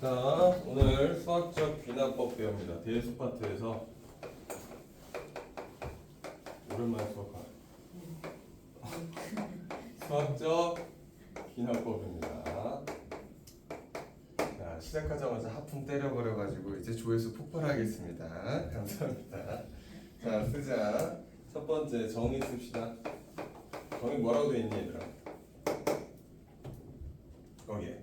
자, 오늘 수학적 귀납법 배웁니다. 대수 파트에서 오랜만에 수학하네. 수학적 귀납법입니다. 자, 시작하자마자 하품 때려버려가지고 이제 조회수 폭발하겠습니다. 감사합니다. 자, 쓰자. 첫 번째 정의 씁시다. 정의 뭐라고 돼 있니 얘들아? 거기에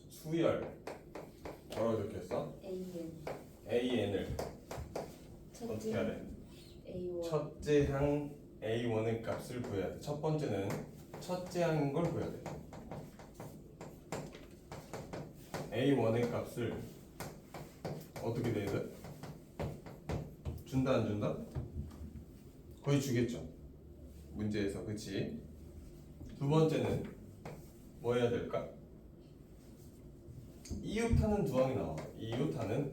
수열 뭐라고 적혔어? AN을 어떻게 하래? A1 첫째 항 A1의 값을 구해야 돼. 첫 번째는 첫째 항인 걸 구해야 돼. A1의 값을 어떻게 돼야 돼? 준다 안 준다? 거의 주겠죠. 문제에서 그치? 두 번째는 뭐 해야 될까? 이웃하는 두 항이 나와. 이웃하는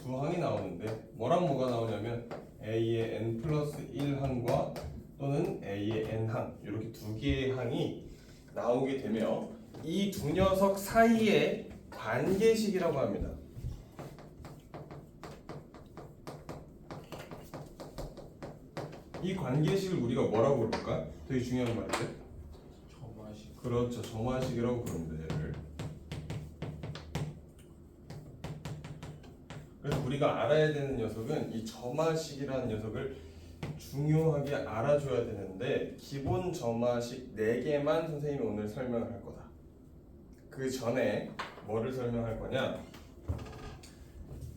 두 항이 나오는데 뭐랑 뭐가 나오냐면 A의 n 플러스 1항과 또는 A의 n항 이렇게 두 개의 항이 나오게 되며 이 두 녀석 사이의 관계식이라고 합니다. 이 관계식을 우리가 뭐라고 부를까? 되게 중요한 말인데. 점화식. 그렇죠. 점화식이라고 부릅니다. 얘를. 그래서 우리가 알아야 되는 녀석은 이 점화식이라는 녀석을 중요하게 알아줘야 되는데 기본 점화식 4개만 선생님이 오늘 설명을 할 거다. 그 전에 뭐를 설명할 거냐?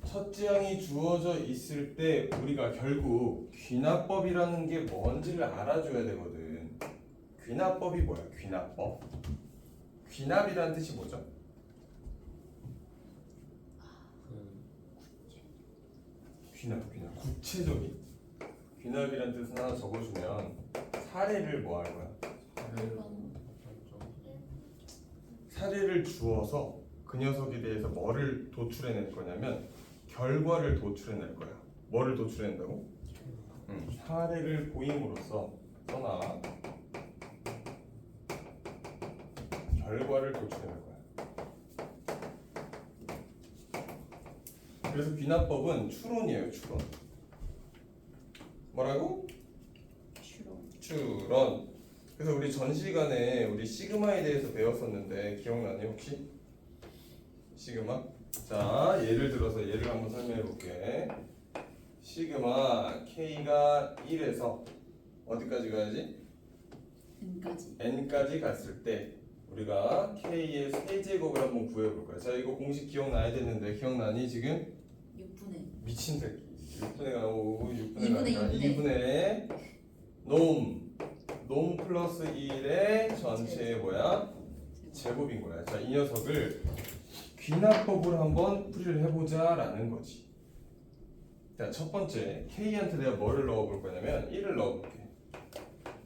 첫째 항이 주어져 있을 때 우리가 결국 귀납법이라는 게 뭔지를 알아줘야 되거든. 귀납법이 뭐야? 귀납법. 귀납이라는 뜻이 뭐죠? 귀납. 구체적인. 귀납이라는 뜻은 하나 적어주면 사례를 뭐 할 거야? 사례를 주어서 그 녀석에 대해서 뭐를 도출해낼 거냐면 결과를 도출해낼 거야. 뭐를 도출해낸다고? 사례를 보임으로써 써놔. 결과를 도출해낼 거야. 그래서 귀납법은 추론이에요. 추론. 뭐라고? 추론. 그래서 우리 전 시간에 우리 시그마에 대해서 배웠었는데 기억나니 혹시? 시그마? 자, 예를 들어서 예를 한번 설명해 볼게. 시그마 K가 1에서 어디까지 가야지? N까지 갔을 때 우리가 K의 세제곱을 한번 구해볼 거야. 자, 이거 공식 기억나야 되는데 기억나니 지금? 6분의 미친 새끼. 6분의 6분의 2분의 2분의 놈 플러스 1의 전체의 뭐야? 제곱인 거야. 자, 이 녀석을 귀납법으로 한번 풀이를 해보자 라는 거지. 자, 첫 번째 K한테 내가 뭐를 넣어볼 거냐면 1을 넣어볼게.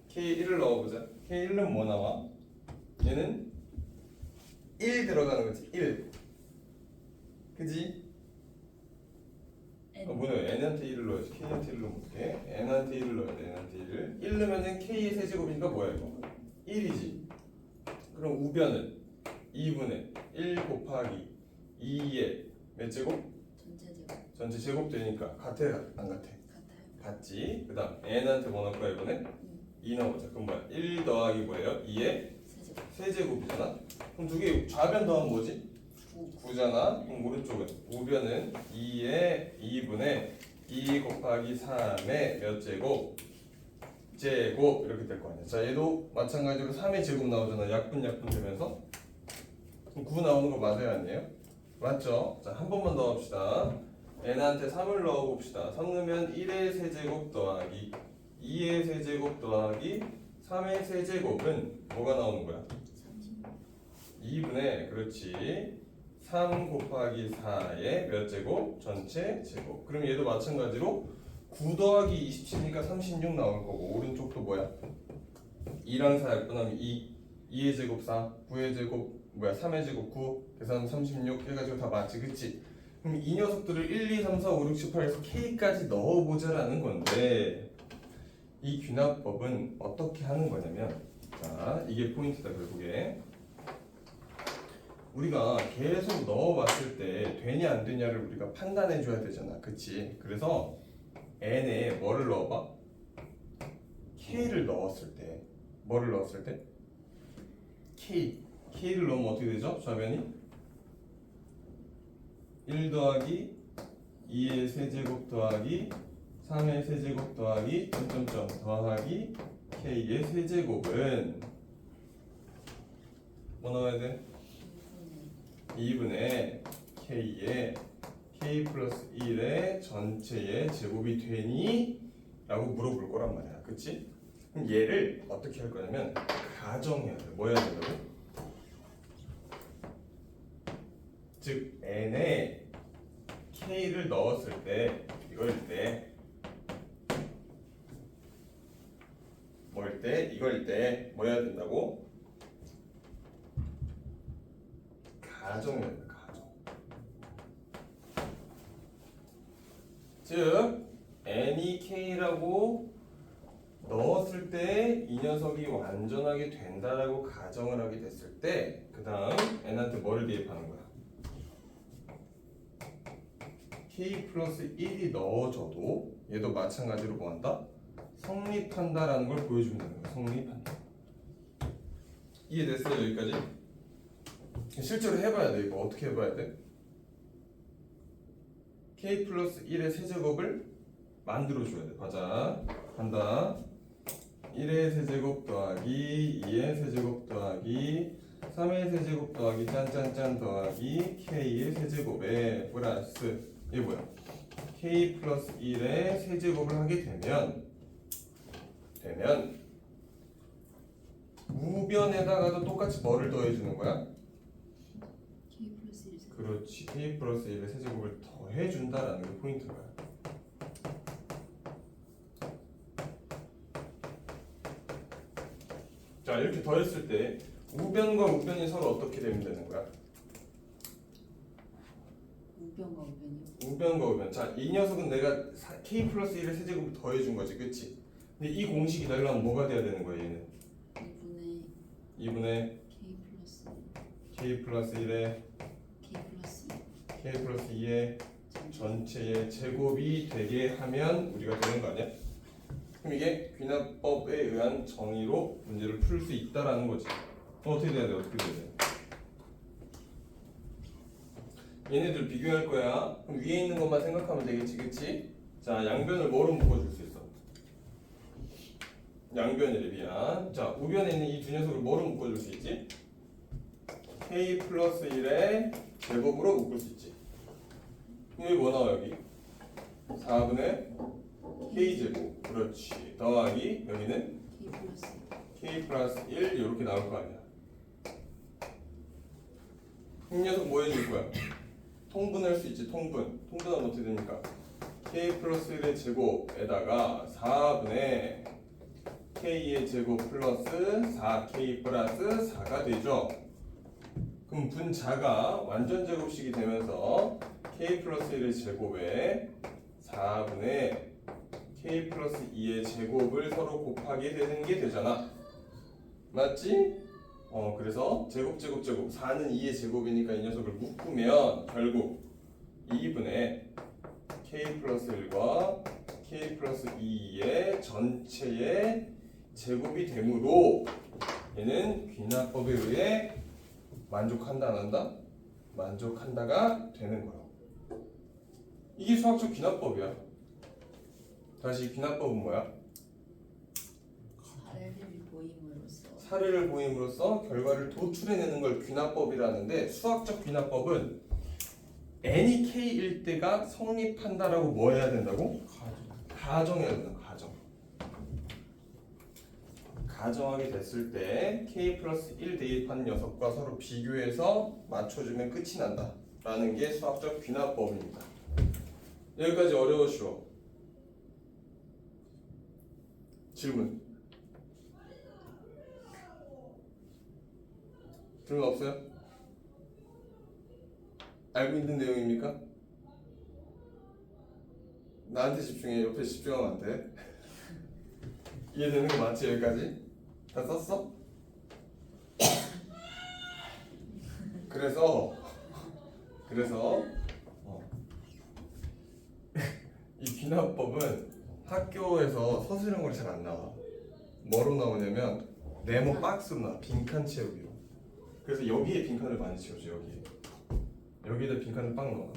K1을 넣어보자. K1은 뭐 나와? 얘는 1 들어가는 거지. 1 그지? 뭐냐? N한테 1을 넣어야지. K한테 1을 넣으면 어떡해? N한테 1을 넣어야 돼. N한테 1을 1 넣으면 K의 세제곱이니까 뭐야 이거? 1이지. 그럼 우변은 2분의 1 곱하기 2의 몇 제곱? 전체 제곱 되니까 같아 안 같아? 같지. 그 다음 N한테 뭐 넣을 거야 이번에? 2 넣어보자. 그럼 뭐야? 1 더하기 뭐예요? 2의 세제곱이잖아. 그럼 두 개 좌변 더하면 뭐지? 9잖아. 그럼 오른쪽은 우변은 2의 2분의 2 곱하기 3의 몇 제곱? 제곱 이렇게 될 거 아니야. 자, 얘도 마찬가지로 3의 제곱 나오잖아. 약분 되면서 그럼 9 나오는 거 맞아요 아니에요? 맞죠? 자, 한 번만 더 합시다. n한테 3을 넣어봅시다. 3 넣으면 1의 세제곱 더하기 2의 세제곱 더하기 3의 세제곱은 뭐가 나오는 거야? 2분의 그렇지 3 곱하기 4의 몇 제곱? 전체 제곱. 그럼 얘도 마찬가지로 9 더하기 27이니까 36 나올 거고 오른쪽도 뭐야? 2랑 4 약분하면 2의 제곱 4 9의 제곱 뭐야 3의 제곱 9 계산 36 해가지고 다 맞지 그치? 그럼 이 녀석들을 1, 2, 3, 4, 5, 6, 7, 8에서 K까지 넣어보자라는 건데 이 귀납법은 어떻게 하는 거냐면 자, 이게 포인트다 결국에. 우리가 계속 넣어봤을 때 되냐 안 되냐를 우리가 판단해 줘야 되잖아, 그치? 그래서 n에 뭐를 넣어봐? k를 넣었을 때 뭐를 넣었을 때? k를 넣으면 어떻게 되죠? 좌변이 1 더하기 2의 세제곱 더하기 3의 세제곱 더하기 점점점 더하기 k의 세제곱은 뭐 넣어야 돼? 2분의 k의 k 플러스 1의 전체의 제곱이 되니? 라고 물어볼 거란 말이야, 그치? 그럼 얘를 어떻게 할 거냐면 가정해야 돼. 뭐 해야 된다고? 즉 n에 k를 넣었을 때 이걸 때 뭐일 때? 이걸 때 뭐 해야 된다고? 가정해야 돼. 가정. 즉 n이 k라고 넣었을 때 이 녀석이 완전하게 된다라고 가정을 하게 됐을 때 그 다음 n한테 뭐를 대입하는 거야? k 플러스 1이 넣어져도 얘도 마찬가지로 뭐한다? 성립한다라는 걸 보여준다는 거야. 성립한다. 이해됐어요? 여기까지? 실제로 해봐야 돼. 이거 어떻게 해봐야 돼? k 플러스 1의 세제곱을 만들어줘야 돼. 보자. 간다. 1의 세제곱 더하기 2의 세제곱 더하기 3의 세제곱 더하기 짠짠짠 더하기 k의 세제곱에 플러스 이게 뭐야? k 플러스 1의 세제곱을 하게 되면 우변에다가도 똑같이 뭐를 더해주는 거야? K 플러스 1 세제곱. 그렇지. k 플러스 1의 세제곱을 더해준다라는 게 포인트인 거야. 자, 이렇게 더했을 때 우변과 우변이 서로 어떻게 되면 되는 거야? 우변과 우변이요. 우변과 우변. 자, 이 녀석은 내가 k 플러스 1의 세제곱을 더해준 거지, 그치? 근데 이 공식이 되려면 뭐가 돼야 되는 거야, 얘는? 2분의 K 플러스 1 k 플러스 1의 K 플러스 2 k 플러스 2의 전체의 제곱이 되게 하면 우리가 되는 거 아니야? 그럼 이게 귀납법에 의한 정의로 문제를 풀 수 있다라는 거지. 어떻게 돼야 돼? 어떻게 돼야 돼? 얘네들 비교할 거야. 그럼 위에 있는 것만 생각하면 되겠지, 그치? 자, 양변을 뭐로 묶어줄 수 있어? 양변이래, 미안. 자, 우변에 있는 이 두 녀석을 뭐로 묶어줄 수 있지? k 플러스 1의 제곱으로 묶을 수 있지. 여기 뭐 나와 여기? 4분의 k제곱. 그렇지. 더하기 여기는 K 플러스 k 플러스 1 이렇게 나올 거 아니야. 이 녀석 뭐 해줄 거야? 통분할 수 있지. 통분하면 어떻게 됩니까? k 플러스 1의 제곱에다가 4분의 k의 제곱 플러스 4k 플러스 4가 되죠. 그럼 분자가 완전 제곱식이 되면서 k 플러스 1의 제곱에 4분의 k 플러스 2의 제곱을 서로 곱하게 되는 게 되잖아. 맞지? 그래서 제곱 4는 2의 제곱이니까 이 녀석을 묶으면 결국 2분의 k 플러스 1과 k 플러스 2의 전체의 제곱이 되므로 얘는 귀납법에 의해 만족한다 안 한다? 만족한다가 되는 거야. 이게 수학적 귀납법이야. 다시 귀납법은 뭐야? 사례를 보임으로써 결과를 도출해내는 걸 귀납법이라는데 수학적 귀납법은 n이 k일 때가 성립한다라고 뭐 해야 된다고? 가정해야 된다. 가정하게 됐을 때 k 플러스 1 대입한 녀석과 서로 비교해서 맞춰주면 끝이 난다 라는 게 수학적 귀납법입니다. 여기까지 어려워 쉬워? 질문 없어요? 알고 있는 내용입니까? 나한테 집중해. 옆에 집중하면 안 돼. 이해되는 거 맞지? 여기까지? 다 썼어? 그래서 이 귀납법은 학교에서 서술형으로 잘 안 나와. 뭐로 나오냐면 네모 박스로 나와. 빈칸 채우기로. 그래서 여기에 빈칸을 많이 채우죠. 여기에다 빈칸을 빵 넣어.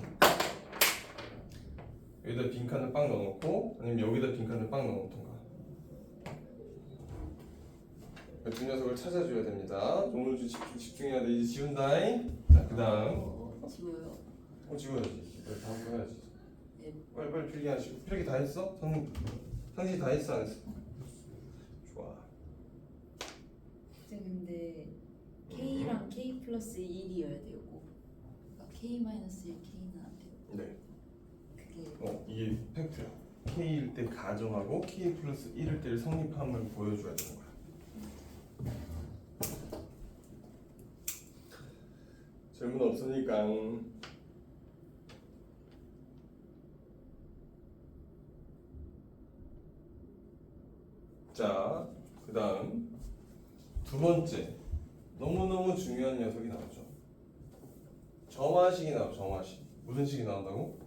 여기다 빈칸을 빵 넣어놓고 아니면 여기다 빈칸을 빵 넣어놓던가. 두 녀석을 찾아줘야 됩니다. 오늘 좀 집중해야 돼. 이제 지운다잉. 자, 그 다음 지워요. 지워야지. 빨리 다음 거 해야지. 네. 빨리 필기하시고. 필기 다 했어? 상식 다 했어 안 했어? 좋아. 근데 K랑 K 플러스 1이어야 돼요. 꼭. 그러니까 K 마이너스 1 K는 안 돼요. 네. 그게 이게 팩트야. K일 때 가정하고 K 플러스 1일 때를 성립함을 보여줘야 되는 거야. 질문 없으니까. 자, 그 다음 두 번째 너무너무 중요한 녀석이 나오죠. 점화식이 나와. 점화식. 무슨 식이 나온다고?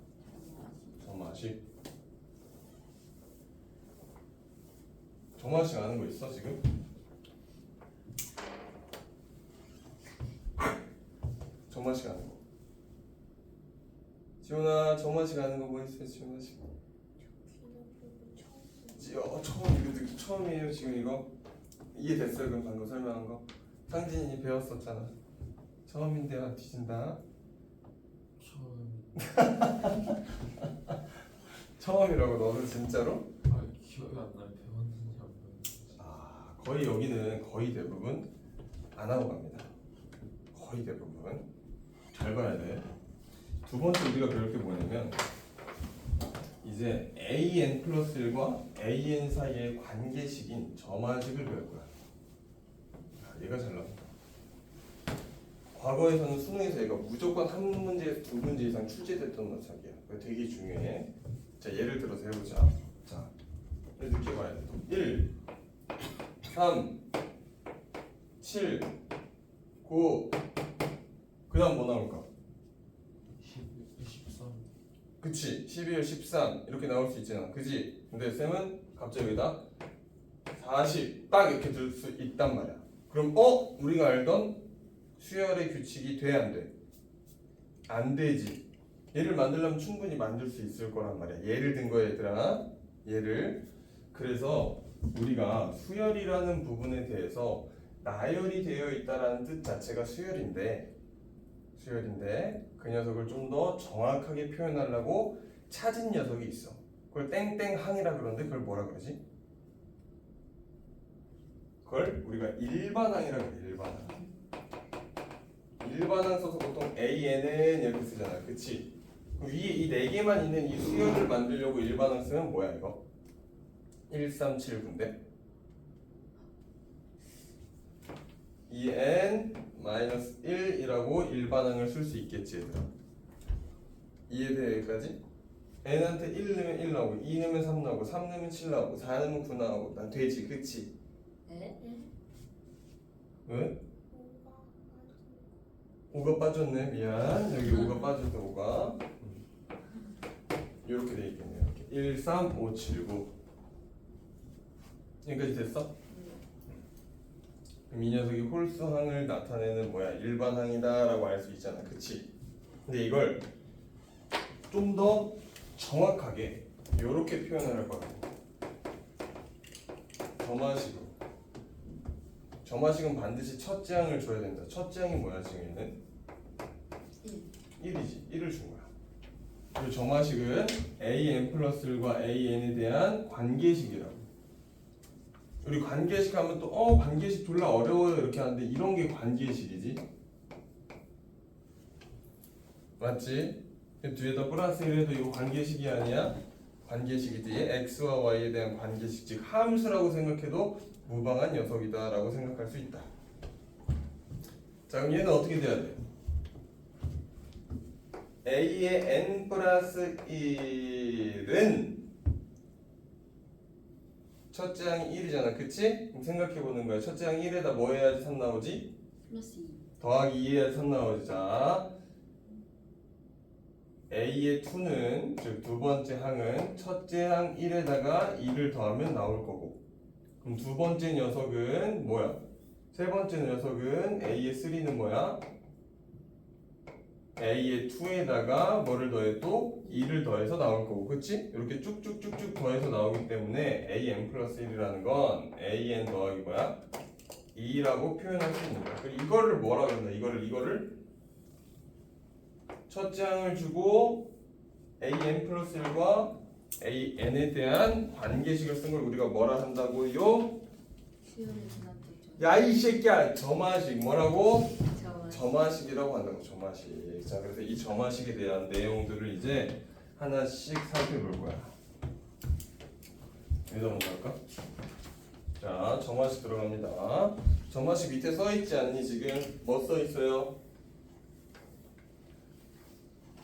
점화식. 점화식 아는 거 있어 지금? 점화식 아는 거. 지훈아, 점화식 아는 거 뭐 있어요? 지훈아 지금? 처음이에요 지금 이거? 이해됐어요? 그럼 방금 설명한 거? 상진이 배웠었잖아. 처음인데요 뒤진다. 처음이라고 너는 진짜로? 기억이 안 나요. 배웠는지 안 배웠는지. 거의 여기는 거의 대부분 안 하고 갑니다. 거의 대부분 잘 봐야 돼. 두 번째 우리가 배울 게 뭐냐면 이제 an 플러스 1과 an 사이의 관계식인 점화식을 배울 거야. 얘가 잘 나온다. 과거에서는 수능에서 얘가 무조건 한 문제에서 두 문제 이상 출제됐던 녀석이야. 되게 중요해. 자, 예를 들어서 해보자. 자, 늦게 봐야 돼. 1, 3, 7, 9. 그 다음 뭐 나올까? 13. 그치. 12월 13 이렇게 나올 수 있잖아. 그지? 근데 쌤은 갑자기 여기다 40 딱 이렇게 들 수 있단 말이야. 그럼 우리가 알던 수열의 규칙이 돼 안 돼? 안 되지. 얘를 만들려면 충분히 만들 수 있을 거란 말이야. 예를 든 거야 얘들아. 얘를. 그래서 우리가 수열이라는 부분에 대해서 나열이 되어 있다라는 뜻 자체가 수열인데 그 녀석을 좀 더 정확하게 표현하려고 찾은 녀석이 있어. 그걸 땡땡항이라 그러는데 그걸 뭐라 그러지? 그걸 우리가 일반항이라 그래. 일반항 써서 보통 AN은 이렇게 쓰잖아. 그치? 위에 이 네 개만 있는 이 수열을 만들려고 일반항 쓰면 뭐야 이거? 1379인데 2n-1이라고 일반항을 쓸 수 있겠지 얘들아. 이해돼 여기까지? n한테 1 넣으면 1 나오고 2 넣으면 3 나오고 3 넣으면 7 나오고 4 넣으면 9 나오고 난 되지. 그치? 네? 왜? 5가 빠졌네. 미안. 여기 5가 빠졌다. 5가 이렇게 돼 있겠네요. 1, 3, 5, 7, 9 여기까지 됐어? 그럼 이 녀석이 홀수항을 나타내는 뭐야? 일반항이다 라고 알 수 있잖아. 그치? 근데 이걸 좀 더 정확하게 이렇게 표현을 할 거야. 점화식으로. 점화식은 반드시 첫째 항을 줘야 된다. 첫째 항이 뭐야 지금 얘는? 1이지. 1을 준 거야. 그리고 점화식은 an 플러스 1과 an에 대한 관계식이라고. 우리 관계식 하면 또 관계식 졸라 어려워요 이렇게 하는데 이런 게 관계식이지. 맞지? 뒤에다 플러스 1해도 이거 관계식이 아니야? 관계식이지. x와 y에 대한 관계식, 즉 함수라고 생각해도 무방한 녀석이다 라고 생각할 수 있다. 자, 그럼 얘는 어떻게 돼야 돼? a의 n 플러스 1은 첫째 항이 1이잖아. 그치? 그럼 생각해보는 거야. 첫째 항 1에다 뭐 해야지 3 나오지? 플러스 2. 더하기 2에 3 나오지. 자 A의 2는 즉 두 번째 항은 첫째 항 1에다가 2를 더하면 나올 거고, 그럼 두 번째 녀석은 뭐야? 세 번째 녀석은 A의 3는 뭐야? A의 2에다가 뭐를 더해? 또 2를 더해서 나올 거고, 그치? 이렇게 쭉쭉쭉쭉 더해서 나오기 때문에 AN 플러스 1이라는 건 AN 더하기 뭐야? 2라고 표현할 수 있는 거야. 그리고 이거를 뭐라 그런다? 이거를 첫째 항을 주고 AN 플러스 1과 AN에 대한 관계식을 쓴 걸 우리가 뭐라 한다고요? 수열의 진학적 야 이 새끼야, 점화식. 뭐라고? 점. 점화식이라고 한다고. 점화식. 자, 그래서 이 점화식에 대한 내용들을 이제 하나씩 살펴볼 거야. 여기다 먼저 할까? 자, 점화식 들어갑니다. 점화식 밑에 써 있지 않니? 지금 뭐 써 있어요?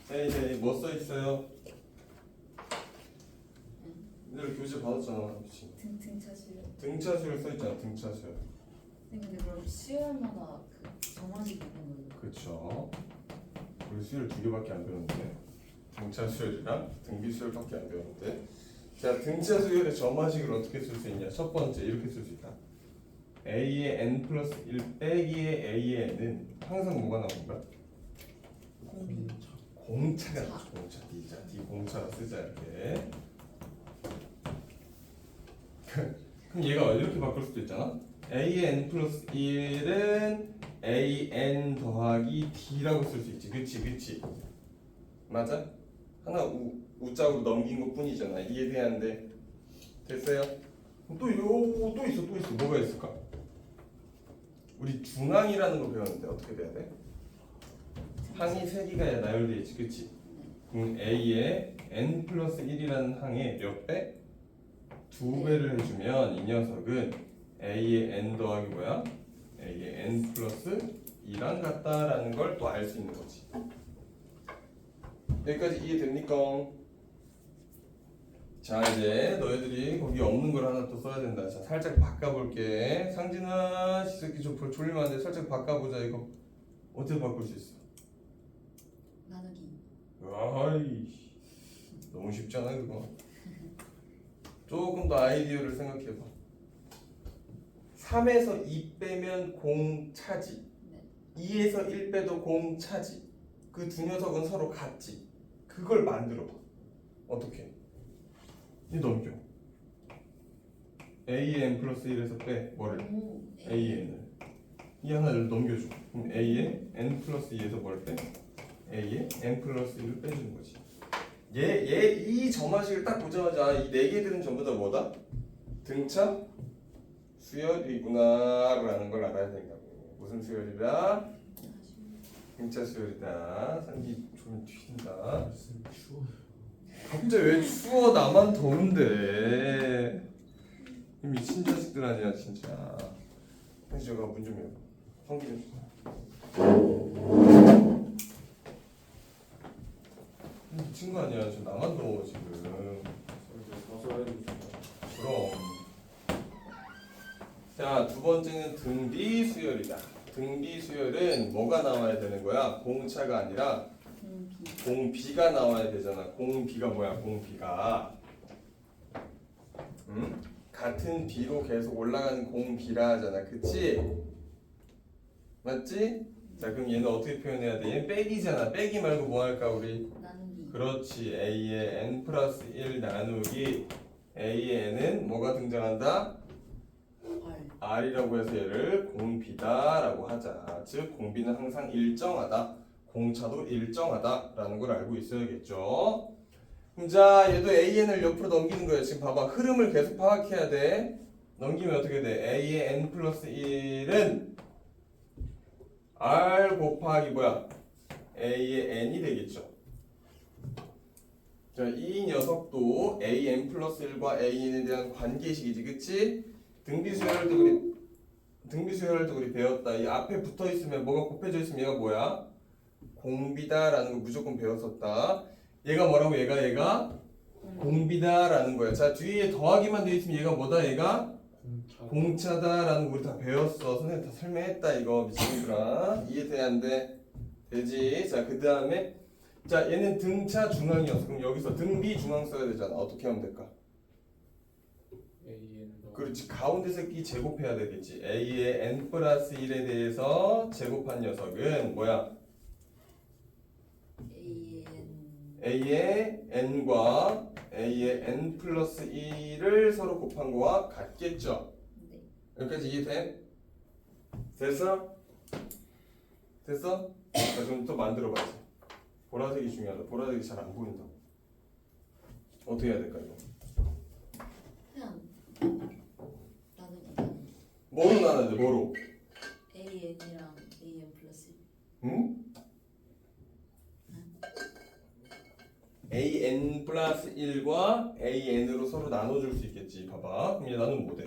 에이 뭐 써 있어요? 얘들 교재 받았잖아. 미친. 등차 수열. 등차 수열 써 있잖아. 등차 수열. 근데 그럼 수열마다 그 점화식 있는 거예요? 그렇죠. 우리 수열 2개밖에 안 배웠는데, 등차 수열이랑 등비 수열밖에 안 배웠는데, 자, 등차 수열의 점화식을 어떻게 쓸 수 있냐? 첫 번째 이렇게 쓸 수 있다. A의 n 플러스 1 빼기의 A의 n은 항상 뭐가 나오는 거야? 공비. 공차가 나오죠. 공차. D자. D 공차라 쓰자 이렇게. 그럼 얘가 이렇게 바꿀 수도 있잖아. A의 n 플러스 1은 AN 더하기 D라고 쓸 수 있지. 그치? 맞아? 하나 우짝으로 넘긴 것 뿐이잖아. 이해돼야하는데 됐어요? 또 있어. 뭐가 있을까? 우리 중항이라는 거 배웠는데 어떻게 돼야 돼? 항이 3개가 나열돼 있지. 그치? 그럼 A의 n 플러스 1이라는 항에 몇 배? 2배를 해주면 이 녀석은 A의 n 더하기 뭐야? A의 n 플러스 2랑 같다라는 걸 또 알 수 있는 거지. 여기까지 이해됩니까? 자, 이제 너희들이 거기 없는 걸 하나 또 써야 된다. 자, 살짝 바꿔볼게. 상진아, 이 새끼 좀 졸리면 안 돼. 살짝 바꿔보자. 이거 어떻게 바꿀 수 있어? 나누기. 아이, 너무 쉽잖아 그거. 조금 더 아이디어를 생각해봐. 3에서 2 빼면 공차지. 네. 2에서 1 빼도 공차지. 그 두 녀석은 서로 같지. 그걸 만들어봐. 어떻게? 이 넘겨. A의 n 플러스 1에서 빼. 뭐를? 오. A의 n을. 이 하나를 넘겨줘. 그럼 A의 n 플러스 2에서 뭘 빼? A의 n 플러스 1을 빼주는 거지. 이 점화식을 딱 보자마자 이 네 개들은 전부 다 뭐다? 등차 수열이구나라는 걸 알아야 된다고. 무슨 수열이다? 등차 수열이다. 상기 좀 튀긴다. 무슨 추워요. 갑자기 왜 추워? 나만 더운데. 이 미친 자식들 아니야 진짜. 현지가 문 좀 열어. 성기 좀 미친 거 아니야. 지금 나만 더워 지금. 가서 해야지. 그럼. 자, 두 번째는 등비 수열이다. 등비 수열은 뭐가 나와야 되는 거야? 공차가 아니라 공비. 공비가 나와야 되잖아. 공비가 뭐야? 공비가. 응? 같은 비로 계속 올라가는 공비라 하잖아. 그치? 맞지? 자, 그럼 얘는 어떻게 표현해야 돼? 얘는 빼기잖아. 빼기 말고 뭐 할까 우리? 나누기. 그렇지. A의 n 플러스 1 나누기 A의 n은 뭐가 등장한다? R. R이라고 해서 얘를 공비다라고 하자. 즉 공비는 항상 일정하다. 공차도 일정하다라는 걸 알고 있어야겠죠. 자, 얘도 AN을 옆으로 넘기는 거예요. 지금 봐봐. 흐름을 계속 파악해야 돼. 넘기면 어떻게 돼? A의 n 플러스 1은 R 곱하기 뭐야? A의 n이 되겠죠. 자, 이 녀석도 AN 플러스 1과 AN에 대한 관계식이지. 그치? 등비수열도 우리 배웠다. 이 앞에 붙어 있으면 뭐가 곱해져 있으면 얘가 뭐야? 공비다라는 거 무조건 배웠었다. 얘가 뭐라고? 얘가 공비다라는 거야. 자, 뒤에 더하기만 돼 있으면 얘가 뭐다? 얘가 공차다라는 거 우리 다 배웠어. 선생님 다 설명했다 이거 미친놈들아. 이해돼 안 돼? 되지. 자 그 다음에 자 얘는 등차 중앙이었어. 그럼 여기서 등비 중앙 써야 되잖아. 어떻게 하면 될까? 그렇지. 가운데 새끼 제곱해야 되겠지. a의 n 플러스 1에 대해서 제곱한 녀석은 뭐야? a의 n과 a의 n 플러스 1을 서로 곱한 거와 같겠죠? 네. 여기까지 이해돼? 됐어? 됐어? 자, 좀 또 만들어봐야지. 보라색이 중요하다. 보라색이 잘 안 보인다. 어떻게 해야 될까 이거? 그냥 나는 뭐로 나눠야 돼? 뭐로? AN이랑 AN 플러스 응? an 플러스 1과 an으로 서로 나눠줄 수 있겠지. 봐봐. 그럼 얘 나누면 뭐 돼?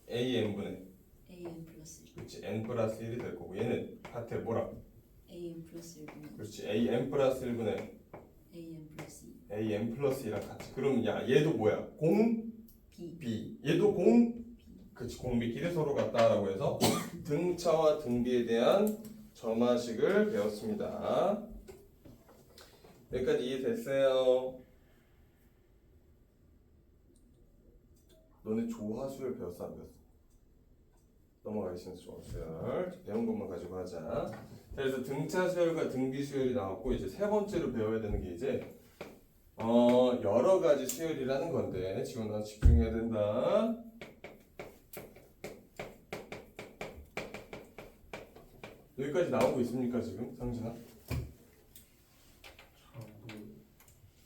an분의 AN 플러스 1 그렇지. n 플러스 1이 될 거고 얘는 같아. 뭐라? AN 플러스 1분의 그렇지. an 플러스 1분의 AN 플러스 2 an 플러스 2랑 같이. 그럼 야 얘도 뭐야? 공 B b. 얘도 공 그렇지. 공비끼리 서로 같다라고 해서 등차와 등비에 대한 점화식을 배웠습니다. 여기까지 이해됐어요? 너네 조화수열 배웠어 안 배웠어? 넘어가겠습니다. 조화수열 배운 것만 가지고 하자. 자, 그래서 등차 수열과 등비 수열이 나왔고 이제 세 번째로 배워야 되는 게 이제 여러 가지 수열이라는 건데 지원아 집중해야 된다. 여기까지 나오고 있습니까 지금 상진아?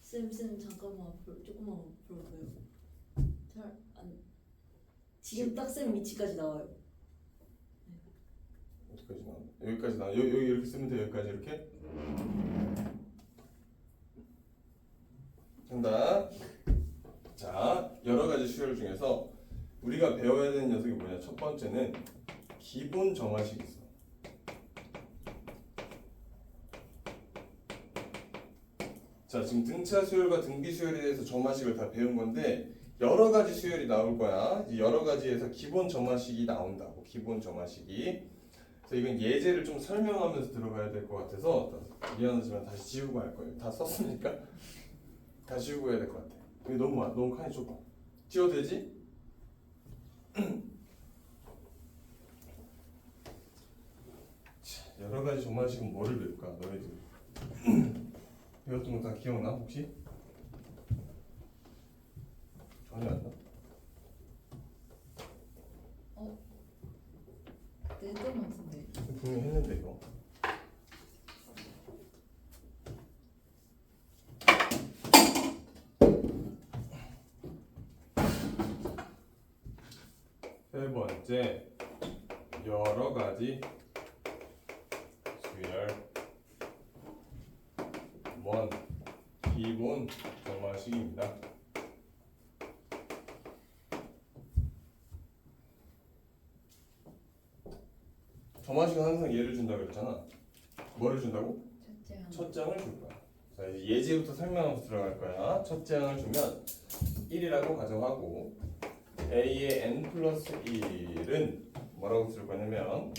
쌤 잠깐만 조금만 불러봐요. 잘안 지금 딱 쌤 위치까지 나와요. 어디까지 나와? 여기까지 나와. 여기 이렇게 쓰면 돼. 여기까지 이렇게. 된다. 자, 여러 가지 수열 중에서 우리가 배워야 되는 녀석이 뭐냐? 첫 번째는 기본 점화식이 있어. 자, 지금 등차 수열과 등비 수열에 대해서 점화식을 다 배운 건데 여러 가지 수열이 나올 거야. 이 여러 가지에서 기본 점화식이 나온다고. 기본 점화식이. 그래서 이건 예제를 좀 설명하면서 들어가야 될 것 같아서 미안하지만 다시 지우고 할 거예요. 다 썼으니까 다 지우고 해야 될 것 같아. 이게 너무 칸이 좁아. 지워도 되지? 자, 여러 가지 점화식은 뭐를 배울까? 너희들 배웠던 거 다 기억나 혹시? 전혀 안 나? 냈던 것 같은데. 분명히 했는데 이거. 세 번째, 여러 가지 수열 원 기본 점화식입니다. 점화식은 항상 예를 준다고 그랬잖아. 뭐를 준다고? 첫 장을 줄 거야. 자, 이제 예제부터 설명하면서 들어갈 거야. 첫 장을 주면 1이라고 가정하고 a의 n 플러스 1은 뭐라고 쓸 거냐면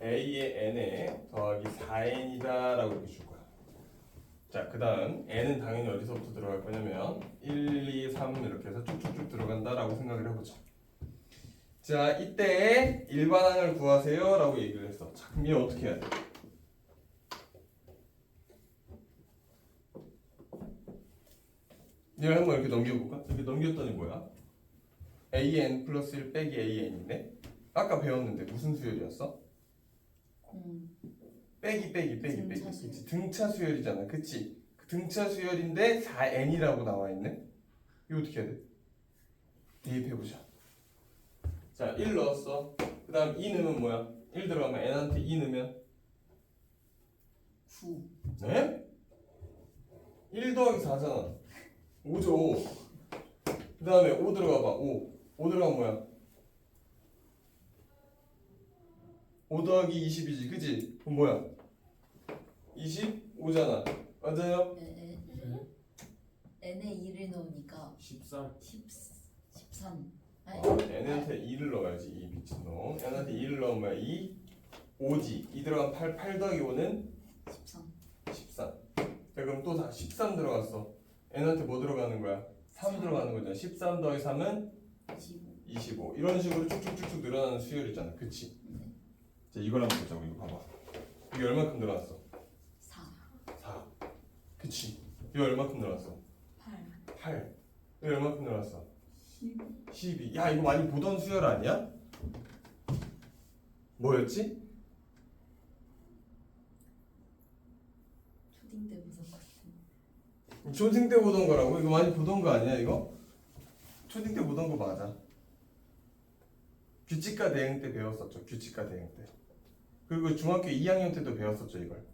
a의 n에 더하기 4n이다 라고 이렇게 줄 거야. 자, 그 다음 n은 당연히 어디서부터 들어갈 거냐면 1, 2, 3 이렇게 해서 쭉쭉쭉 들어간다 라고 생각을 해보자. 자, 이때 일반항을 구하세요 라고 얘기를 했어. 자, 그럼 얘 어떻게 해야 돼? 얘를 한번 이렇게 넘겨볼까? 이렇게 넘겼더니 뭐야? an 플러스 1 빼기 an인데 아까 배웠는데 무슨 수열이었어? 빼기 등차 수열. 그치? 등차 수열이잖아. 그치? 그 등차 수열인데 4n이라고 나와 있네. 이거 어떻게 해야 돼? 대입해보자. 자, 1 넣었어. 그 다음 2 넣으면 뭐야? 1 들어가면 n한테 2 넣으면 9 네? 1 더하기 4잖아. 5죠 5. 그 다음에 5 들어가봐. 5 들어가면 뭐야? 5 더하기 20이지. 그치? 그럼 뭐야? 25잖아. 맞아요? n에 2를 넣으니까 13 13 n한테 2를 넣어야지. 이 미친놈. n한테 2를 넣으면 2 5지. 2 들어간 8 더하기 5는 13. 13. 자, 그럼 또 다 13 들어갔어. n한테 뭐 들어가는 거야? 3 들어가는 거잖아. 13 더하기 3은 25. 25. 이런 식으로 쭉쭉쭉쭉 늘어나는 수열이잖아. 그치? 네. 자, 이걸 한번 보자고. 이거 봐봐. 이게 얼마큼 늘어났어? 4. 4. 그치? 이거 얼마큼 늘어났어? 8. 8. 이거 얼마큼 늘어났어? 12. 12. 야, 이거 많이 보던 수열 아니야? 뭐였지? 초딩 때 무슨 것 같은. 초딩 때 보던 거라고? 이거 많이 보던 거 아니야, 이거? 초딩 때 보던 거 맞아. 규칙과 대응 때 배웠었죠. 규칙과 대응 때. 그리고 중학교 2학년 때도 배웠었죠, 이걸.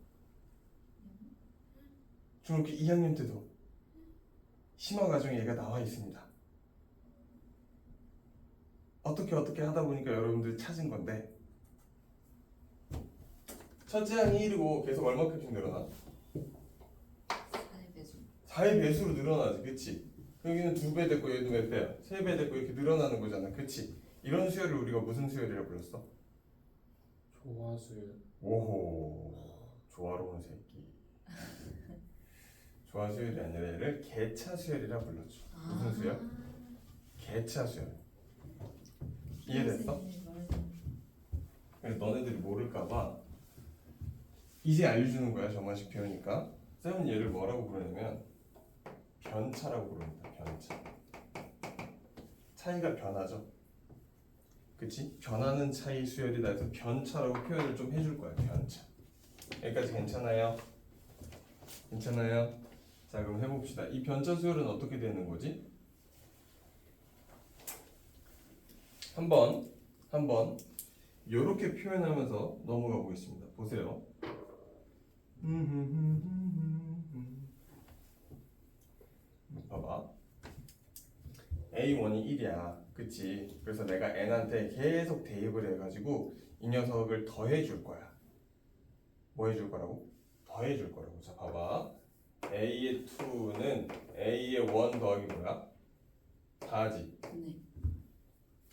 중학교 2학년 때도 심화 과정에 얘가 나와 있습니다. 어떻게 하다 보니까 여러분들이 찾은 건데, 첫째 항이 1이고 계속 얼마큼씩 늘어나? 4의 배수. 4의 배수로 늘어나지, 그치? 여기는 2배 됐고 얘도 몇 배야? 3배 됐고 이렇게 늘어나는 거잖아, 그치? 이런 수열을 우리가 무슨 수열이라고 불렀어? 조화수열. 오호, 조화로운 새끼. 조화 수열이 아니라 얘를 개차 수열이라 불렀죠. 무슨 수열? 개차 수열. 이해됐어? 그래서 너네들이 모를까봐 이제 알려주는 거야. 저만식 배우니까. 쌤은 얘를 뭐라고 부르냐면 변차라고 부릅니다. 변차. 차이가 변하죠. 그치? 변하는 차이 수열이다 해서 변차라고 표현을 좀 해줄 거야. 변차. 여기까지 괜찮아요? 괜찮아요? 자, 그럼 해봅시다. 이 변차 수열은 어떻게 되는 거지? 한번 요렇게 표현하면서 넘어가 보겠습니다. 보세요. 봐봐. A1이 1이야. 그치? 그래서 내가 n한테 계속 대입을 해가지고 이 녀석을 더해줄 거야. 뭐 해줄 거라고? 더해줄 거라고. 자, 봐봐. A의 2는 A의 1 더하기 뭐야? 4지. 네.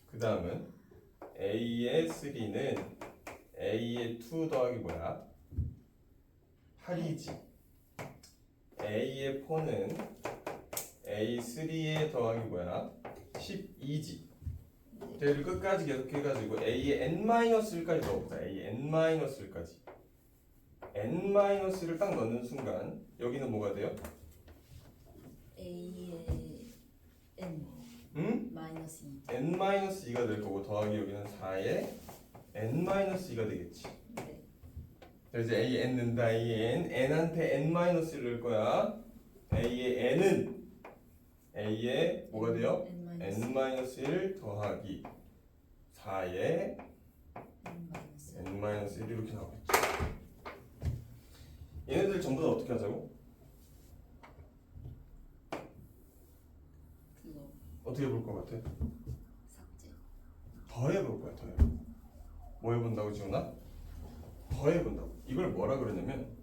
그 다음은 A의 3는 A의 2 더하기 뭐야? 8이지. A의 4는 A3에 더하기 뭐야? 12지. 얘를 끝까지 계속 해가지고 A의 n-1까지 넣어보자. A의 n-1까지. n-를 딱 넣는 순간 여기는 뭐가 돼요? A의 n 응? 마이너스 2. n-2가 될 거고 더하기 여기는 4에 n-2가 되겠지. 네. 그래서 A의 n 넣는다. A의 n, n한테 n-를 넣을 거야. A의 n은 A의 뭐가 돼요? n-1 더하기 4에 n-1 이렇게 나오겠지. 얘네들 전부 다 어떻게 하자고? 그거 어떻게 볼 것 같아? 삭제. 더해볼 거야. 더해. 뭐 해본다고 지훈아? 더해본다고. 이걸 뭐라 그러냐면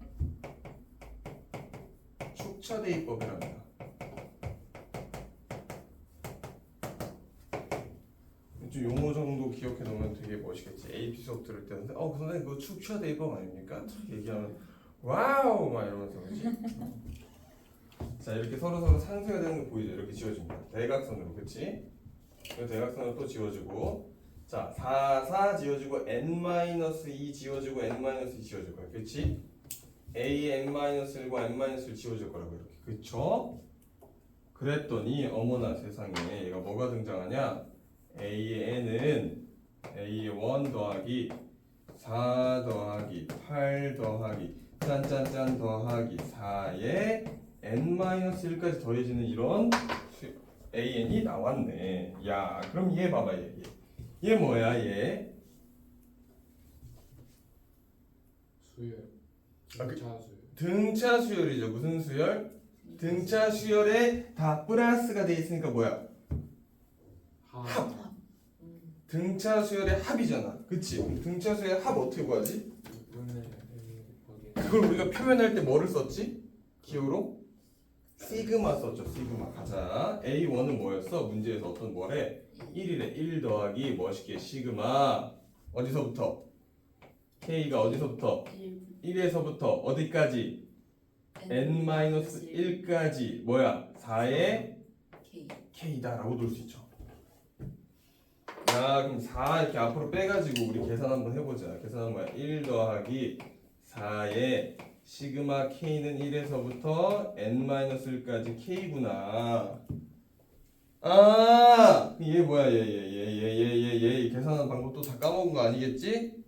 축차대입법이랍니다. 좀 용어 정도 기억해 놓으면 되게 멋있겠지. AP 수업 들을 때는 그 선생님 그거 축차대입법 아닙니까? 탁 얘기하면 와우 막 이러면서 그렇지. 자, 이렇게 서로 상쇄가 되는 거 보이죠? 이렇게 지워줍니다. 대각선으로, 그치? 이 대각선으로 또 지워주고, 자, 4 지워주고 n-2 지워주고 n-2 지워줄 거야, 그치? A의 n-1과 n-를 지워줄 거라고 이렇게, 그쵸? 그랬더니 어머나 세상에 얘가 뭐가 등장하냐? A의 n은 A의 1 더하기 4 더하기 8 더하기 짠짠짠 더하기 4에 n-1까지 더해지는 이런 an이 나왔네. 야, 그럼 얘 봐봐. 얘 뭐야? 얘 수열. 아, 그- 등차 수열. 등차 수열이죠. 무슨 수열? 등차 수열에 다 플러스가 돼 있으니까 뭐야? 합. 등차 수열의 합이잖아. 그치? 등차 수열의 합 어떻게 구하지? 6분의 A 곱하기 그걸 우리가 표현할 때 뭐를 썼지? 기호로? 시그마 썼죠. 시그마. 가자. A1은 뭐였어? 문제에서 어떤 뭐래? 1이래. 1 더하기 멋있게 시그마 어디서부터? K가 어디서부터? 1에서부터 어디까지? n-1까지 뭐야? 4의 K. K다라고 놓을 수 있죠. 야, 그럼 4 이렇게 앞으로 빼가지고 우리 계산 한번 해보자. 계산은 뭐야? 1 더하기 4의 시그마 K는 1에서부터 n-1까지 K구나. 아, 얘 뭐야? 얘 계산하는 방법도 다 까먹은 거 아니겠지?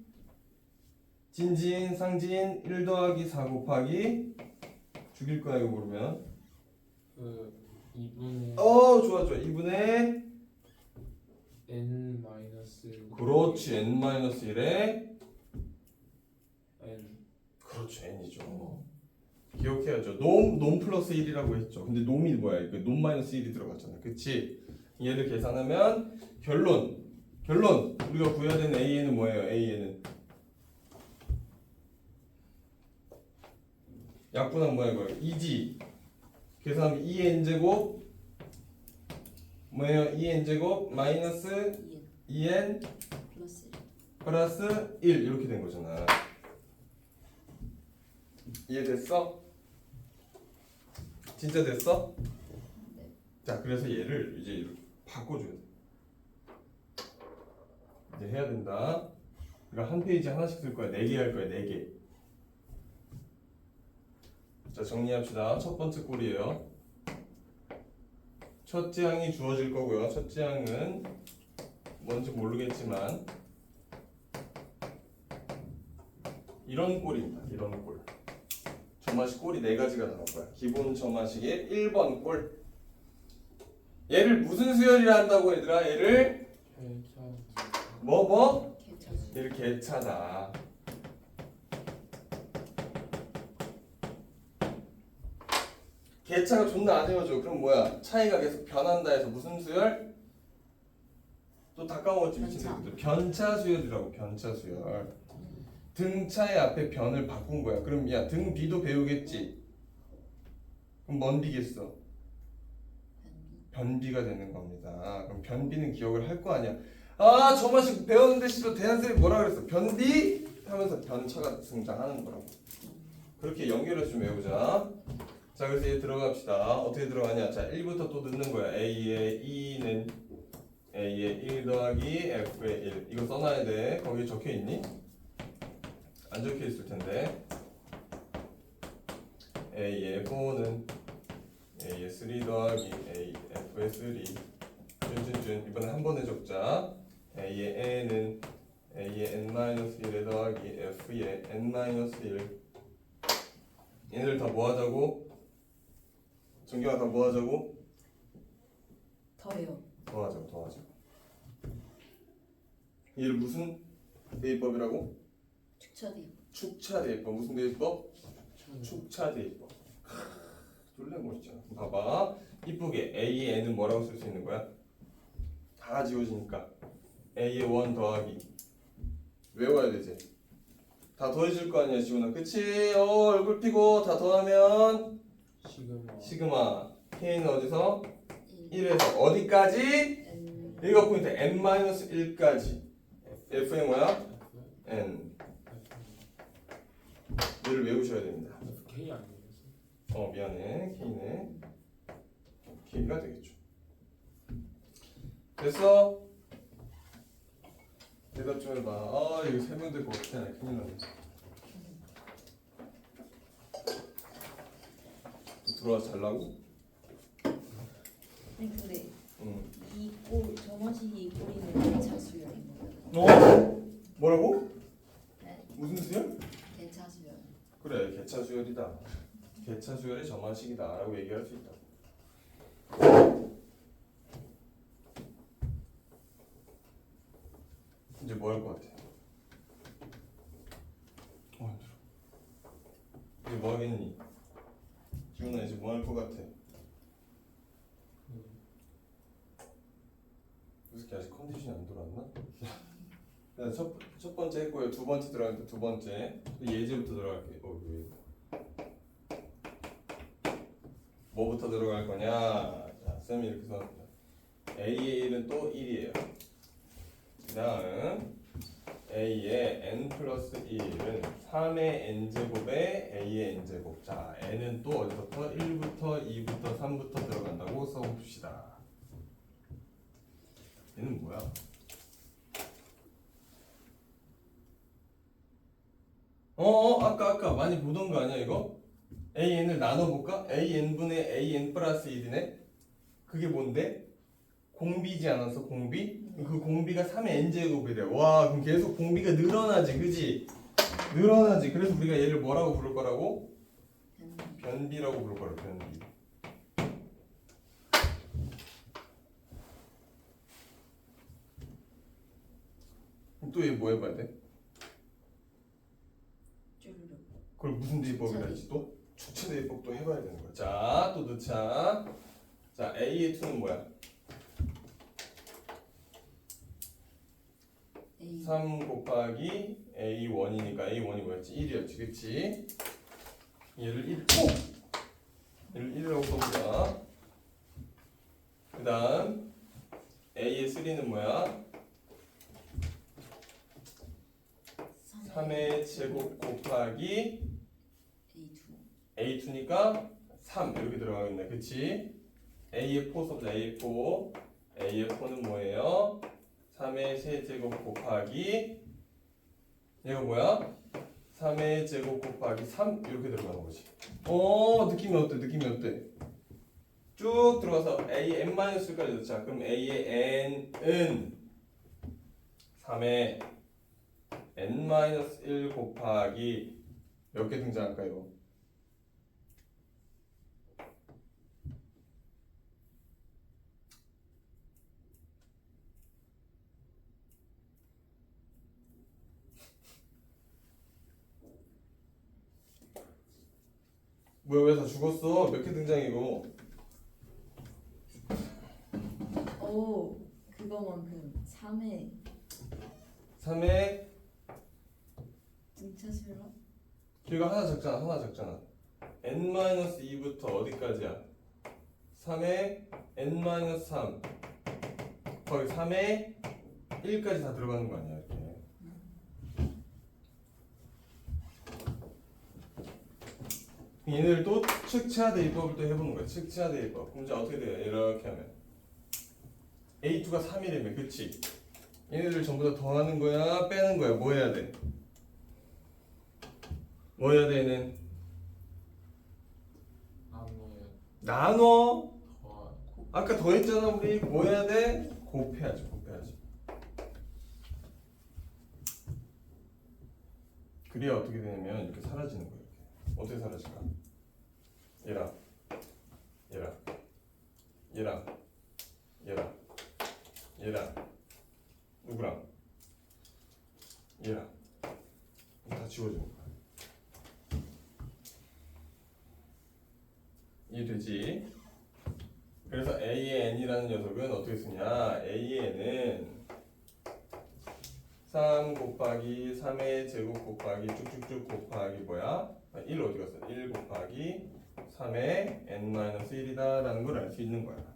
진진, 상진 1 더하기 4 곱하기 죽일 거야 이거 모르면. 그 2분의 좋아 2분의 n 마이너스 그렇지 n-1에 n. 그렇죠 n이죠. 기억해야죠. 놈 플러스 1이라고 했죠. 근데 놈이 뭐야? 이거 놈 마이너스 1이 들어갔잖아. 그치? 얘를 계산하면 결론 우리가 구해야 되는 AN은 뭐예요? AN은 약분하면 뭐야 이거? 2지. 계산하면 2n제곱 뭐예요? 2n제곱 마이너스 2n 플러스 1. 플러스 1 이렇게 된 거잖아. 이해됐어? 진짜 됐어? 네. 자, 그래서 얘를 이제 이렇게 바꿔줘야 돼. 이제 해야 된다. 그러니까 한 페이지 하나씩 쓸 거야. 4개 할 거야. 4개. 자, 정리합시다. 첫 번째 꼴이에요. 첫째 항이 주어질 거고요. 첫째 항은 뭔지 모르겠지만 이런 꼴입니다. 이런 꼴. 점화식 꼴이 4가지가 나올 거야. 기본 점화식의 1번 꼴. 얘를 무슨 수열이라 한다고 얘들아? 얘를 뭐? 개차수. 얘를 개차다. 개차가 존나 안 헤어져. 그럼 뭐야? 차이가 계속 변한다 해서 무슨 수열? 또 다 까먹었지 미친 변차. 새끼들. 변차 수열이라고. 변차 수열. 등차의 앞에 변을 바꾼 거야. 그럼 야 등 비도 배우겠지. 그럼 뭔 비겠어? 변비가 되는 겁니다. 그럼 변비는 기억을 할 거 아니야. 아, 저만씩 배웠는데 씨발 대한쌤이 뭐라 그랬어? 변비 하면서 변차가 등장하는 거라고. 그렇게 연결해서 좀 외우자. 자, 그래서 얘 들어갑시다. 어떻게 들어가냐? 자, 1부터 또 넣는 거야. A의 2는 A의 1 더하기 F의 1. 이거 써놔야 돼. 거기에 적혀 있니? 안 적혀 있을 텐데. A의 4는 A의 3 더하기 A F의 3. 준준준. 이번에 한 번에 적자. A의 N은 A의 N-1에 더하기 F의 N-1. 얘네들 다 뭐 하자고? 정경아 다 뭐 하자고? 더해요. 더하자고. 얘를 무슨 대입법이라고? 축처리. 축차 대입법. 무슨 대입법? 축차 대입법. 놀래멋있잖아. 봐봐. 이쁘게 A의 N은 뭐라고 쓸 수 있는 거야? 다 지워지니까 A의 1 더하기 외워야 되지. 다 더해질 거 아니야 지훈아. 그치? 얼굴 피고 다 더하면 시그마. K는 어디서? 1에서 어디까지? N. 여기가 포인트. n-1까지. F의 뭐야? n. 얘를 외우셔야 됩니다. K 아니겠어? 미안해. K네. K가 되겠죠. 됐어? 대답 좀 해봐. 이거 설명될 것 같아. 큰일 났네. 또 들어와서 잘라고? 근데 응. 이 꼴, 점화식이 이 꼴이면 개차수열인 거예요. 뭐라고? 네. 무슨 수열? 개차수열. 그래, 개차 수열이다. 개차 수열의 점화식이다라고 얘기할 수 있다. 이제 뭐 할 것 같아? 힘들어. 이제 뭐 하겠니? 기훈아 이제 뭐 할 것 같아? 이 새끼 아직 컨디션이 안 돌아왔나? 야, 첫 번째 했고요. 두 번째 들어가니까 두 번째 예제부터 들어갈게. 왜? 뭐부터 들어갈 거냐? 자, 쌤이 이렇게 써놨습니다. A의 1은 또 1이에요. 그 다음 A의 n 플러스 1은 3의 n제곱에 A의 n제곱. 자, n은 또 어디서부터? 1부터 2부터 3부터 들어간다고 써봅시다. 얘는 뭐야? 아까 많이 보던 거 아니야 이거? AN을 나눠볼까? AN분의 AN 플러스 1이네? 그게 뭔데? 공비지 않았어 공비? 그 공비가 3의 n제곱이 돼. 와 그럼 계속 공비가 늘어나지 그지? 늘어나지. 그래서 우리가 얘를 뭐라고 부를 거라고? 변비라고 부를 거라고 변비. 또 얘 뭐 해봐야 돼? 쭈르륵. 그걸 무슨 대입법이라 했지 또? 주체 대입법도 해봐야 되는 거야. 자, 또 넣자. 자, A의 2는 뭐야? A 3 곱하기 A1이니까 A1이 뭐였지? 1이었지, 그치? 얘를 1, 얘를 1이라고 써보자. 그 다음 A의 3는 뭐야? 3의 제곱 곱하기 A2 A2니까 3 이렇게 들어가겠네, 그치? A의 4 써보자, A의 4. A의 4는 뭐예요? 3의 세제곱 곱하기 얘가 뭐야? 3의 제곱 곱하기 3 이렇게 들어가는 거지. 느낌이 어때? 느낌이 어때? 쭉 들어가서 AN-1까지 넣자. 그럼 A의 N은 3의 N-1 곱하기 몇 개 등장할까요? 뭐야 왜 다 죽었어? 몇 개 등장이고? 오 그거만큼 3회 3의 등차실로 길이가 하나 적잖아. N-2부터 어디까지야? 3의 N-3 거의 3의 1까지 다 들어가는 거 아니야 이렇게. 얘네를 또 측차 대입법을 또 해보는 거야. 측차 대입법. 그럼 이제 어떻게 돼요? 이렇게 하면 A2가 3이라며 그치? 얘네들 전부 다 더하는 거야 빼는 거야? 뭐 해야 돼? 뭐 해야 돼 얘는? 나눠. 아까 더했잖아 우리. 뭐 해야 돼? 곱해야지. 그래야 어떻게 되냐면 이렇게 사라지는 거예요. 이렇게. 어떻게 사라질까? 얘랑 누구랑? 얘랑 다 지워지는 거야. 이해되지? 그래서 A의 n이라는 녀석은 어떻게 쓰냐? A의 n은 3 곱하기 3의 제곱 곱하기 쭉쭉쭉 곱하기 뭐야? 1 어디 갔어? 1 곱하기 3의 n-1이다 라는 걸 알 수 있는 거야.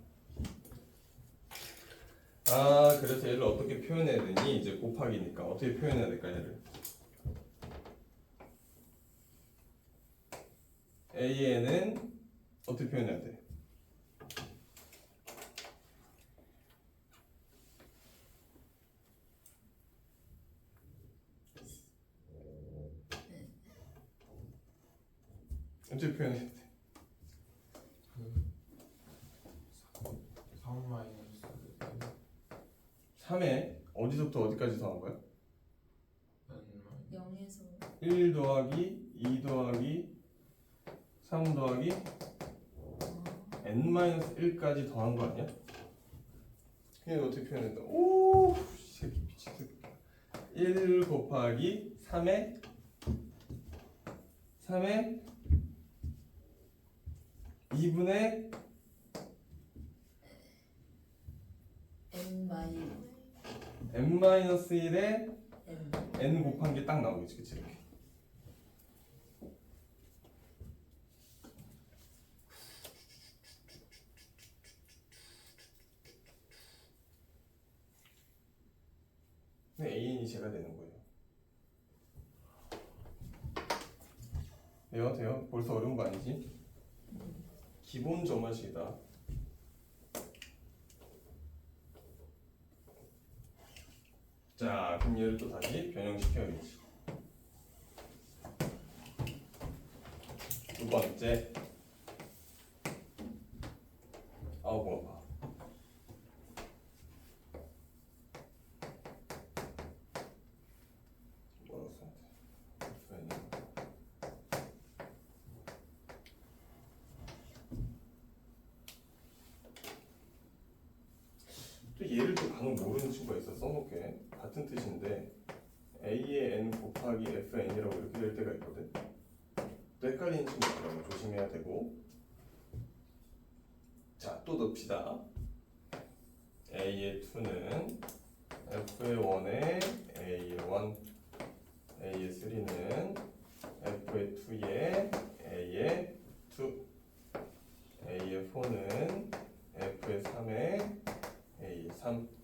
그래서 얘를 어떻게 표현해야 되니? 이제 곱하기니까 어떻게 표현해야 될까 얘를? A의 n은 어떻게 표현해야 돼? 어떻게 표현해야 돼? 3 마이너스 3에 어디서부터 어디까지 더한 거야? 0에서 1 더하기 2 더하기 3 더하기 n-1까지 더한 거 아니야? 그냥 어떻게 표현했다? 오, 새끼 미친 새끼. 1 곱하기 3에 2분의 n-1에 n 곱한 게 딱 나오겠지, 그치? 이렇게. 제가 되는 거예요. 돼요? 벌써 어려운 거 아니지? 기본 점화식이다. 자, 그럼 얘를 또 다시 변형시켜야겠지. 두 번째. 아우 봐. 뭐라고 써야 돼? 또 얘를 또 간혹 모르는 친구가 있어. 써놓게 같은 뜻인데 a의 n 곱하기 fn이라고 이렇게 될 때가 있거든. 또 헷갈리는 친구 있더라고. 조심해야 되고. 자, 또 넣읍시다. a의 2는 f의 1에 a의 1, a의 3는 f의 2에 a의 2, a의 4는 f의 3에 a의 3.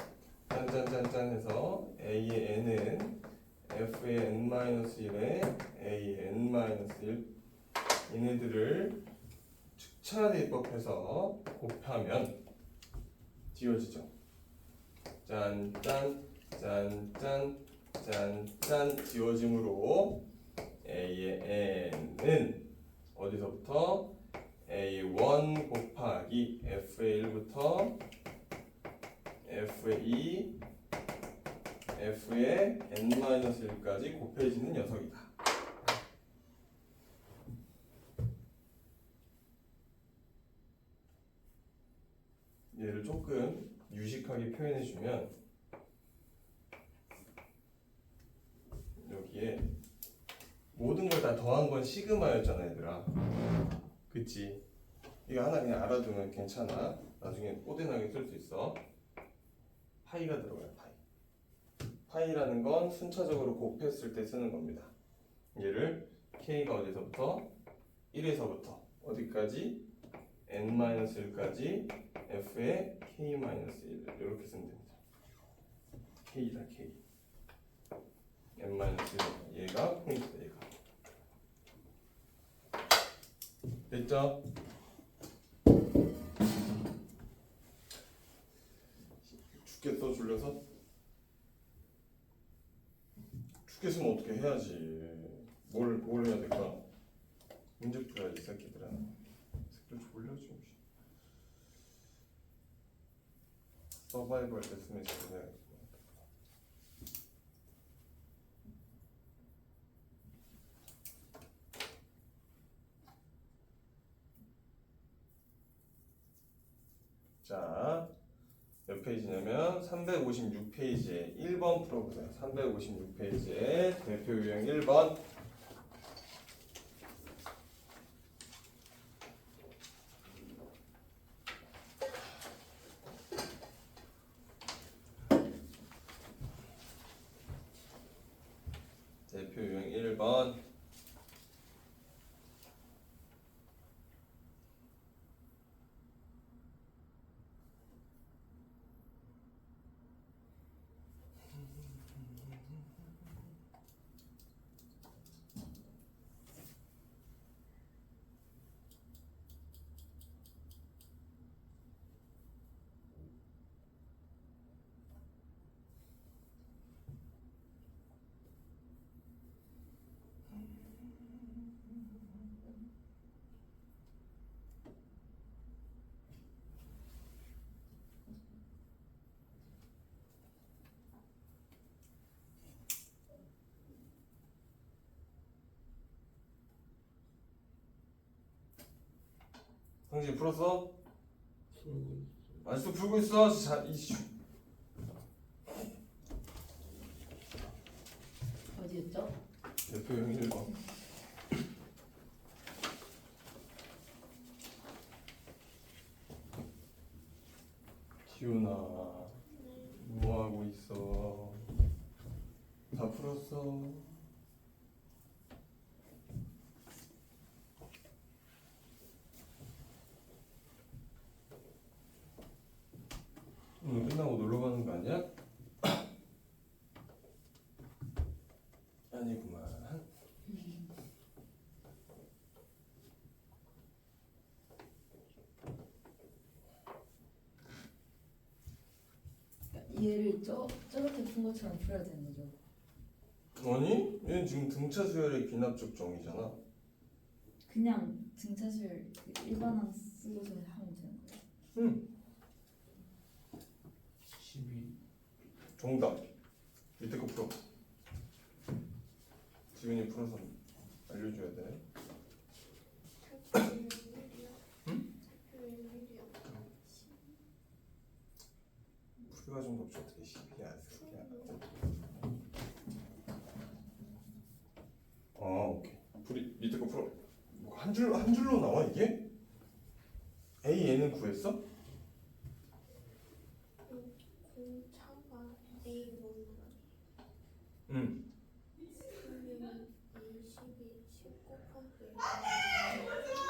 짠짠짠짠 해서 a의 n은 f의 n-1에 a의 n-1 얘네들을 측차대입법해서 곱하면 지워지죠. 짠짠 짠짠 짠짠 지워짐으로 a의 n은 어디서부터 a의 1 곱하기 f의 1부터 f의 2 f의 n-1까지 곱해지는 녀석이다. 얘를 조금 유식하게 표현해주면 여기에 모든 걸 다 더한 건 시그마였잖아 얘들아. 그치? 이거 하나 그냥 알아두면 괜찮아. 나중에 꼬대나게 쓸 수 있어. 파이가 들어가요. 파이라는 건 순차적으로 곱했을 때 쓰는 겁니다. 얘를 k가 어디서부터? 1에서부터 어디까지? n-1까지 f의 k-1 이렇게 쓰면 됩니다. k다 k. n-1 얘가 포인트다 얘가. 됐죠? 죽겠어 줄여서? 죽겠으면 어떻게 해야지. 뭘 해야 될까? 문제 풀어야지 새끼들아. 새끼들 졸려 지금. 서바이벌 데스매치 해야지. 자, 몇 페이지냐면 356페이지에 1번 풀어보세요. 356페이지에 대표 유형 1번. 대표 유형 1번. 형제 풀었어? 아직도 풀고 있어? 자, 어디였죠? 대표 유형 1번. 기훈아, 뭐하고 있어? 다 풀었어? 오늘 끝나고 놀러 가는 거 아니야? 얘를 저렇게 푼 것처럼 풀어야 되는 거죠. 아니? 얘는 지금 등차 수열의 기납적 정의잖아. 그냥 등차수열 그 일반항 쓰고서 하면 되는 거예요. 응. 12. 정답. 밑에 거 풀어. 지훈이 풀어서 알려줘야 돼. 응? 풀이 과정도 없이 어떻게 12야? 오케이. 풀이 밑에 거 풀어. 뭐 한 줄로 나와 이게? AN은 구했어? 공차가 A 뭐는 응. 그러면 A12 10 곱하기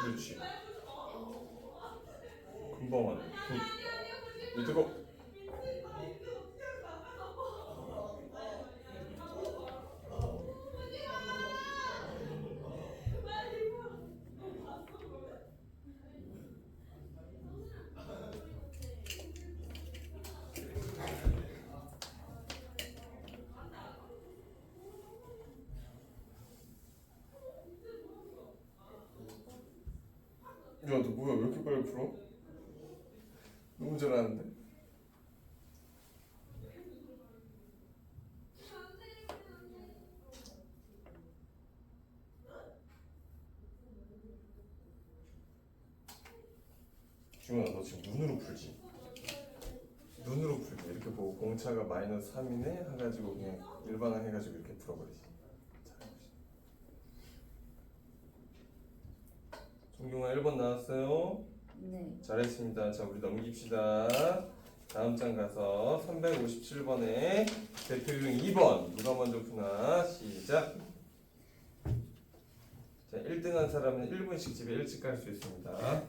그렇지. 금방 하네. 굿. 밑에 거. 야, 너 뭐야? 왜 이렇게 빨리 풀어? 너무 잘하는데? 지훈아, 너 지금 눈으로 풀지? 눈으로 풀지. 이렇게 보고 공차가 마이너스 3이네 해가지고 그냥 일반항 해가지고 이렇게 풀어버리지. 잘해보시다. 정경아 1번 나왔어요? 네. 잘했습니다. 자, 우리 넘깁시다. 다음 장 가서 357번에 대표유형 2번 누가 먼저 푸나 시작. 자, 1등한 사람은 1분씩 집에 일찍 갈 수 있습니다.